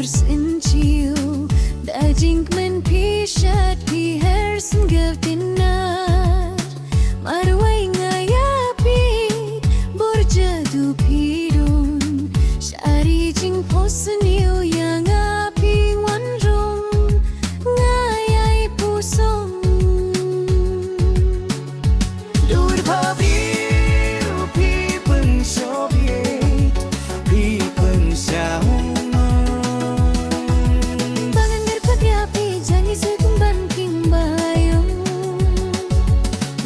bersenciu Daging menpisat pi harsen gavdinar Marwai ngayapit borjadu pidun Syari jing posniu yang api wanrung Ngayai pusong Dur pabiu pi pensobiet pi pensaung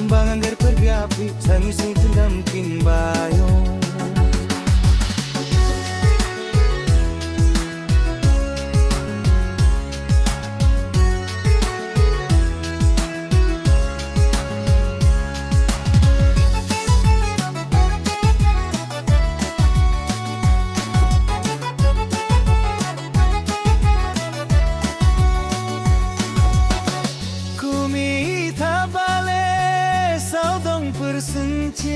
Banganggar pergapi tangis itu namkin bayong Persencil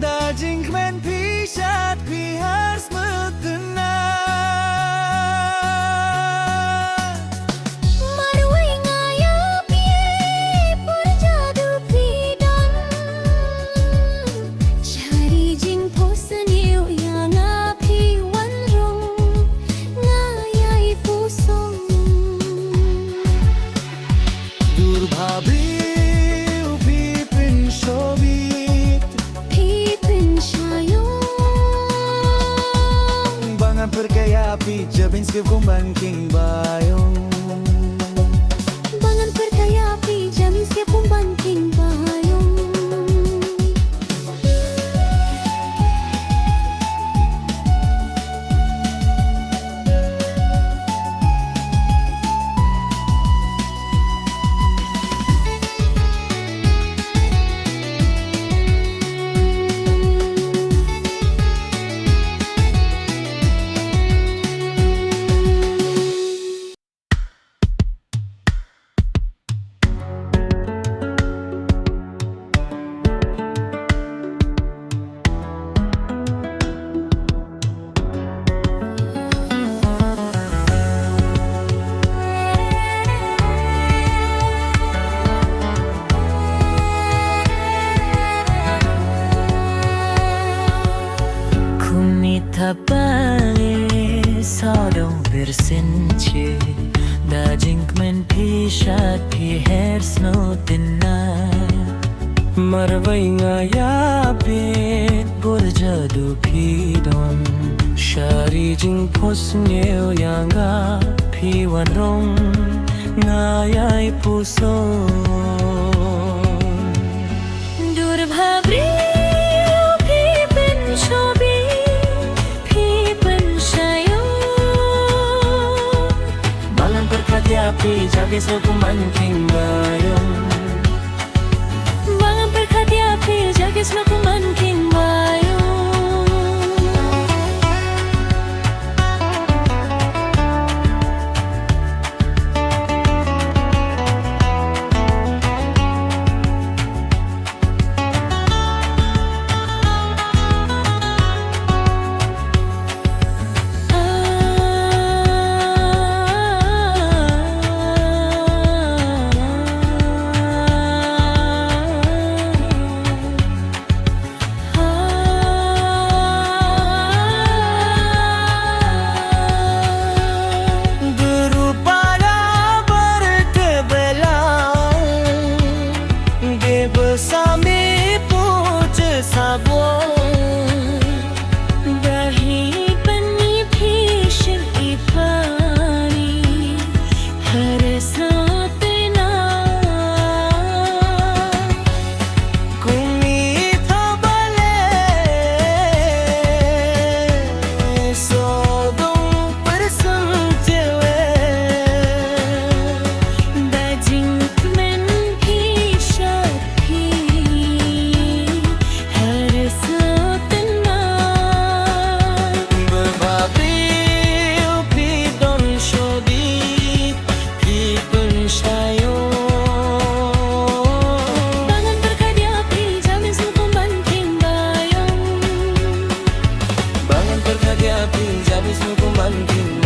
Daging men pisat pi harus metenar Marwai ngayapi borjadu pidon Syari jing posniu yang api wanrung Ngayai pusong Durbhabi Perkayapi jabin skip kumbang king bayong Bangan perkayapi jamin skip kumbang king bayong Tabale sodong bersencil Daging menpisat pi hersno tenar Marwai ngayapit borjadu pidon Syari jing posneu yang api wanrong Ngayai pusong Durbhabri Api jaga sekuman king bayong Bangan perkhati api jaga sekuman king bayong Yes. hati, habis hukuman king